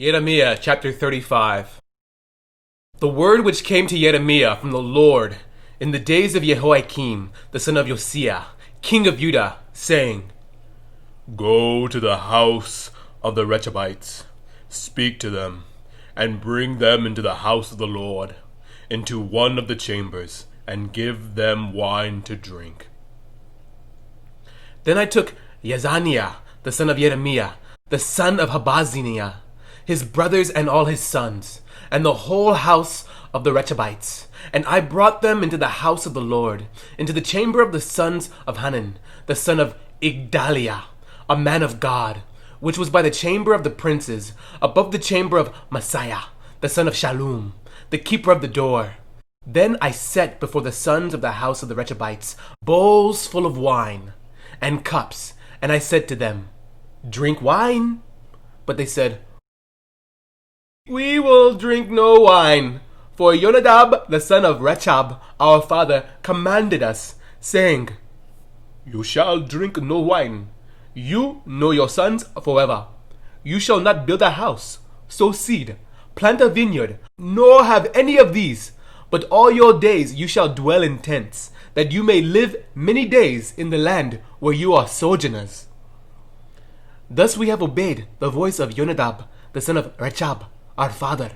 Jeremiah chapter 35. The word which came to Jeremiah from the Lord in the days of Jehoiakim, the son of Josiah, king of Judah, saying, Go to the house of the Rechabites, speak to them, and bring them into the house of the Lord, into one of the chambers, and give them wine to drink. Then I took Yazaniah, the son of Jeremiah, the son of Habaziniah, his brothers and all his sons, and the whole house of the Rechabites, and I brought them into the house of the Lord, into the chamber of the sons of Hanan, the son of Igdaliah, a man of God, which was by the chamber of the princes, above the chamber of Messiah, the son of Shallum, the keeper of the door. Then I set before the sons of the house of the Rechabites bowls full of wine, and cups, and I said to them, Drink wine. But they said, We will drink no wine, for Jonadab the son of Rechab, our father, commanded us, saying, You shall drink no wine, you nor your sons forever. You shall not build a house, sow seed, plant a vineyard, nor have any of these, but all your days you shall dwell in tents, that you may live many days in the land where you are sojourners. Thus we have obeyed the voice of Jonadab, the son of Rechab, our father,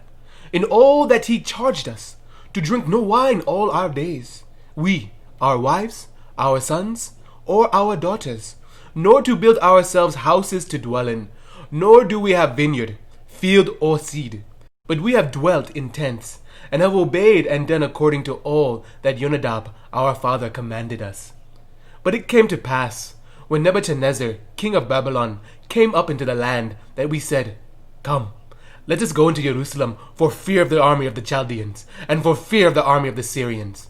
in all that he charged us, to drink no wine all our days, we, our wives, our sons, or our daughters, nor to build ourselves houses to dwell in, nor do we have vineyard, field, or seed, but we have dwelt in tents, and have obeyed and done according to all that Jonadab, our father, commanded us. But it came to pass, when Nebuchadnezzar, king of Babylon, came up into the land, that we said, Come, let us go into Jerusalem, for fear of the army of the Chaldeans, and for fear of the army of the Syrians.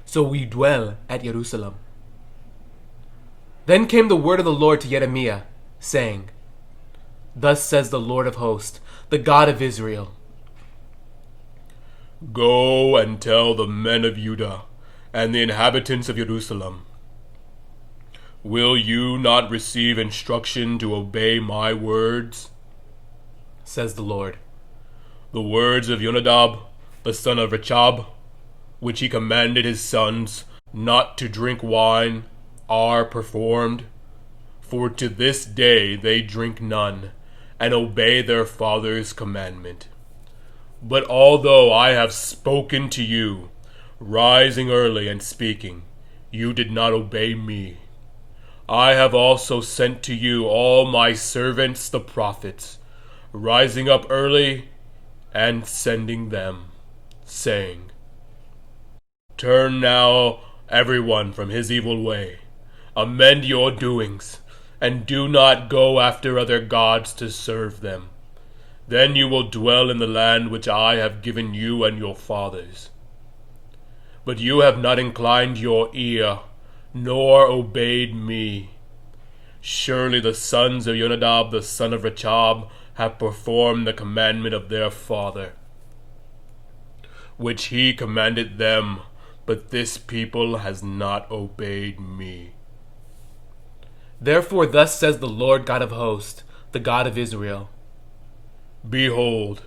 So we dwell at Jerusalem. Then came the word of the Lord to Jeremiah, saying, Thus says the Lord of hosts, the God of Israel, Go and tell the men of Judah and the inhabitants of Jerusalem, Will you not receive instruction to obey my words? Says the Lord. The words of Jonadab, the son of Rechab, which he commanded his sons not to drink wine, are performed. For to this day they drink none, and obey their father's commandment. But although I have spoken to you, rising early and speaking, you did not obey me. I have also sent to you all my servants the prophets, rising up early and sending them, saying, Turn now everyone from his evil way, amend your doings, and do not go after other gods to serve them. Then you will dwell in the land which I have given you and your fathers. But you have not inclined your ear, nor obeyed me. Surely the sons of Jonadab the son of Rechab have performed the commandment of their father, which he commanded them, but this people has not obeyed me. Therefore thus says the Lord God of hosts, the God of Israel, Behold,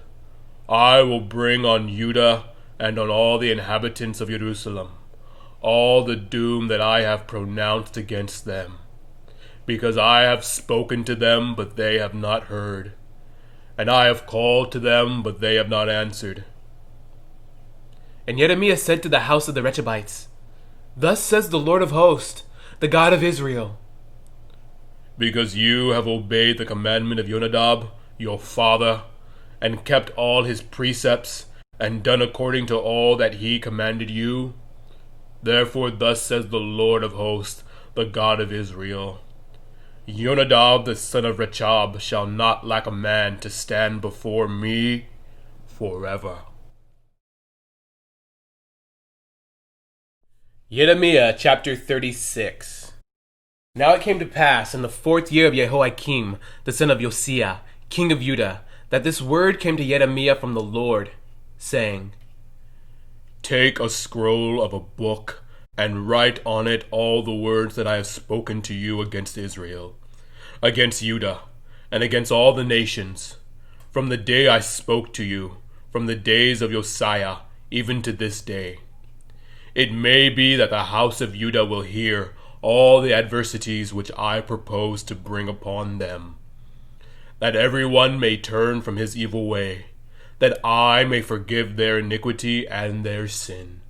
I will bring on Judah and on all the inhabitants of Jerusalem all the doom that I have pronounced against them, because I have spoken to them, but they have not heard, and I have called to them, but they have not answered. And Jeremiah said to the house of the Rechabites, Thus says the Lord of hosts, the God of Israel, Because you have obeyed the commandment of Jonadab, your father, and kept all his precepts, and done according to all that he commanded you. Therefore thus says the Lord of hosts, the God of Israel, Jonadab the son of Rechab shall not lack a man to stand before me forever. Jeremiah chapter 36. Now it came to pass in the 4th year of Jehoiakim, the son of Josiah, king of Judah, that this word came to Jeremiah from the Lord, saying, Take a scroll of a book, and write on it all the words that I have spoken to you against Israel, against Judah, and against all the nations. from the day I spoke to you, from the days of Josiah, even to this day. It may be that the house of Judah will hear all the adversities which I propose to bring upon them, that everyone may turn from his evil way, that I may forgive their iniquity and their sin.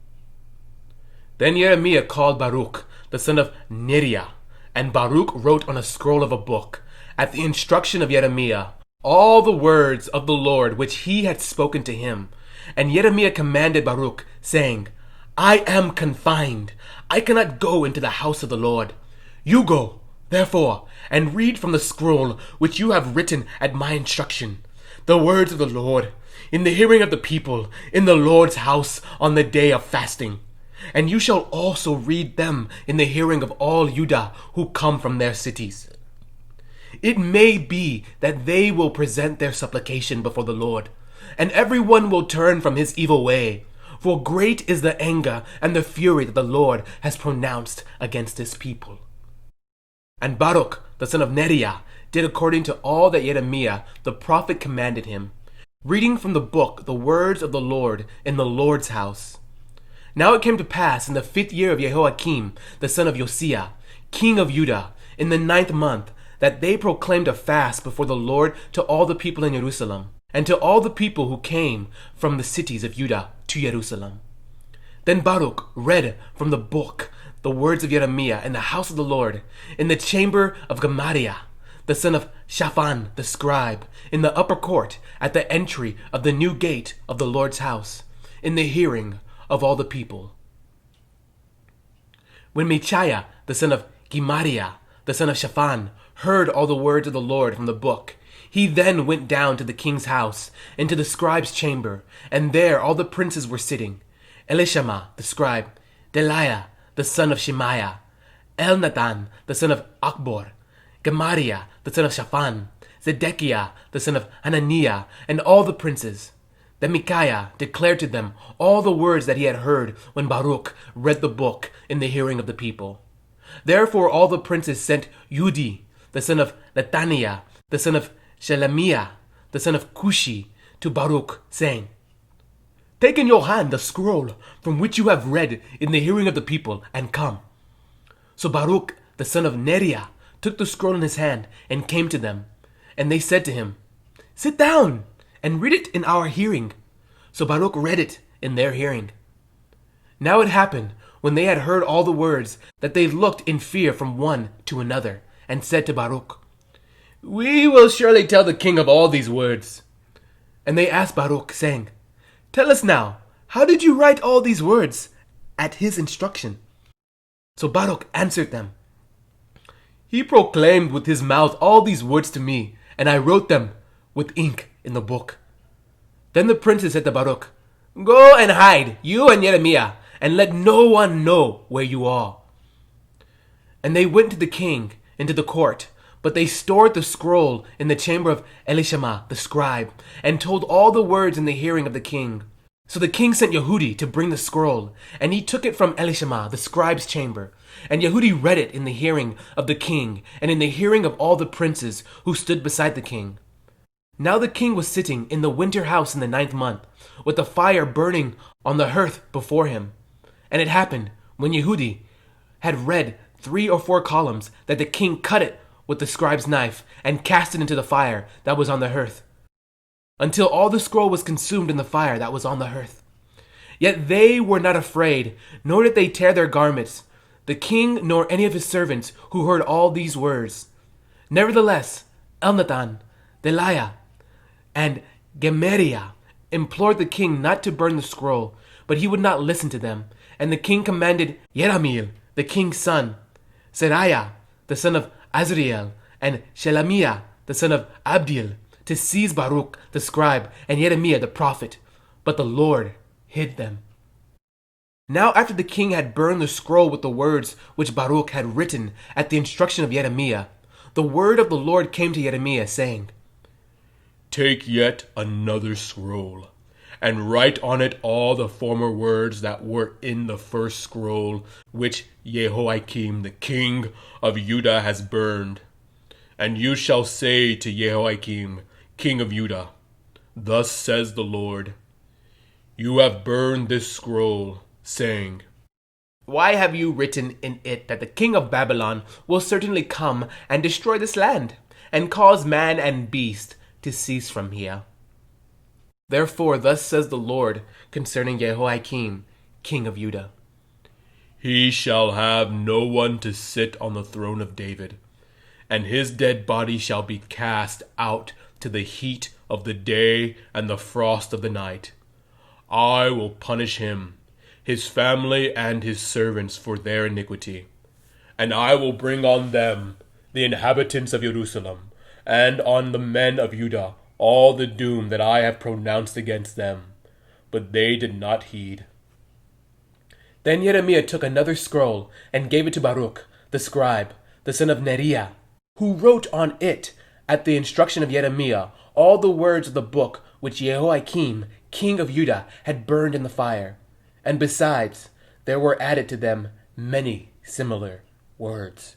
Then Jeremiah called Baruch, the son of Neriah, and Baruch wrote on a scroll of a book, at the instruction of Jeremiah, all the words of the Lord which he had spoken to him. And Jeremiah commanded Baruch, saying, I am confined. I cannot go into the house of the Lord. You go, therefore, and read from the scroll which you have written at my instruction, the words of the Lord, in the hearing of the people, in the Lord's house on the day of fasting. And you shall also read them in the hearing of all Judah who come from their cities. It may be that they will present their supplication before the Lord, and everyone will turn from his evil way. For great is the anger and the fury that the Lord has pronounced against his people. And Baruch, the son of Neriah, did according to all that Jeremiah the prophet commanded him, reading from the book the words of the Lord in the Lord's house. Now it came to pass in the 5th year of Jehoiakim, the son of Josiah, king of Judah, in the 9th month, that they proclaimed a fast before the Lord to all the people in Jerusalem, and to all the people who came from the cities of Judah to Jerusalem. Then Baruch read from the book the words of Jeremiah in the house of the Lord, in the chamber of Gemariah, the son of Shaphan the scribe, in the upper court, at the entry of the new gate of the Lord's house, in the hearing of all the people. When Micaiah, the son of Gemariah, the son of Shaphan, heard all the words of the Lord from the book, he then went down to the king's house, into the scribe's chamber, and there all the princes were sitting, Elishama the scribe, Delaiah the son of Shemaiah, Elnathan the son of Achbor, Gemariah the son of Shaphan, Zedekiah the son of Hananiah, and all the princes. Then Micaiah declared to them all the words that he had heard when Baruch read the book in the hearing of the people. Therefore all the princes sent Udi, the son of Nethaniah, the son of Shelemiah, the son of Cushi, to Baruch, saying, Take in your hand the scroll from which you have read in the hearing of the people, and come. So Baruch, the son of Neriah, took the scroll in his hand and came to them. And they said to him, Sit down and read it in our hearing. So Baruch read it in their hearing. Now it happened, when they had heard all the words, that they looked in fear from one to another, and said to Baruch, We will surely tell the king of all these words. And they asked Baruch, saying, Tell us now, how did you write all these words at his instruction? So Baruch answered them, He proclaimed with his mouth all these words to me, and I wrote them with ink in the book. Then the princes said to Baruch, Go and hide, you and Jeremiah, and let no one know where you are. And they went to the king into the court, but they stored the scroll in the chamber of Elishama the scribe, and told all the words in the hearing of the king. So the king sent Yehudi to bring the scroll, and he took it from Elishama the scribe's chamber. And Yehudi read it in the hearing of the king, and in the hearing of all the princes who stood beside the king. Now the king was sitting in the winter house in the 9th month, with the fire burning on the hearth before him. And it happened, when Yehudi had read 3 or 4 columns, that the king cut it with the scribe's knife, and cast it into the fire that was on the hearth, until all the scroll was consumed in the fire that was on the hearth. Yet they were not afraid, nor did they tear their garments, the king nor any of his servants who heard all these words. Nevertheless, Elnathan, Delaiah, and Gemariah implored the king not to burn the scroll, but he would not listen to them. And the king commanded Yerahmeel, the king's son, Seraiah, the son of Azriel, and Shelemiah, the son of Abdiel, to seize Baruch the scribe and Jeremiah the prophet, but the Lord hid them. Now after the king had burned the scroll with the words which Baruch had written at the instruction of Jeremiah, the word of the Lord came to Jeremiah, saying, Take yet another scroll, and write on it all the former words that were in the first scroll, which Jehoiakim the king of Judah has burned. And you shall say to Jehoiakim king of Judah, Thus says the Lord, you have burned this scroll, saying, Why have you written in it that the king of Babylon will certainly come and destroy this land, and cause man and beast to cease from here? Therefore thus says the Lord concerning Jehoiakim, king of Judah. he shall have no one to sit on the throne of David, and his dead body shall be cast out to the heat of the day and the frost of the night. I will punish him, his family, and his servants for their iniquity. And I will bring on them, the inhabitants of Jerusalem, and on the men of Judah, all the doom that I have pronounced against them. But they did not heed. Then Jeremiah took another scroll and gave it to Baruch, the scribe, the son of Neriah, who wrote on it, at the instruction of Jeremiah, all the words of the book which Jehoiakim, king of Judah, had burned in the fire. And besides, there were added to them many similar words.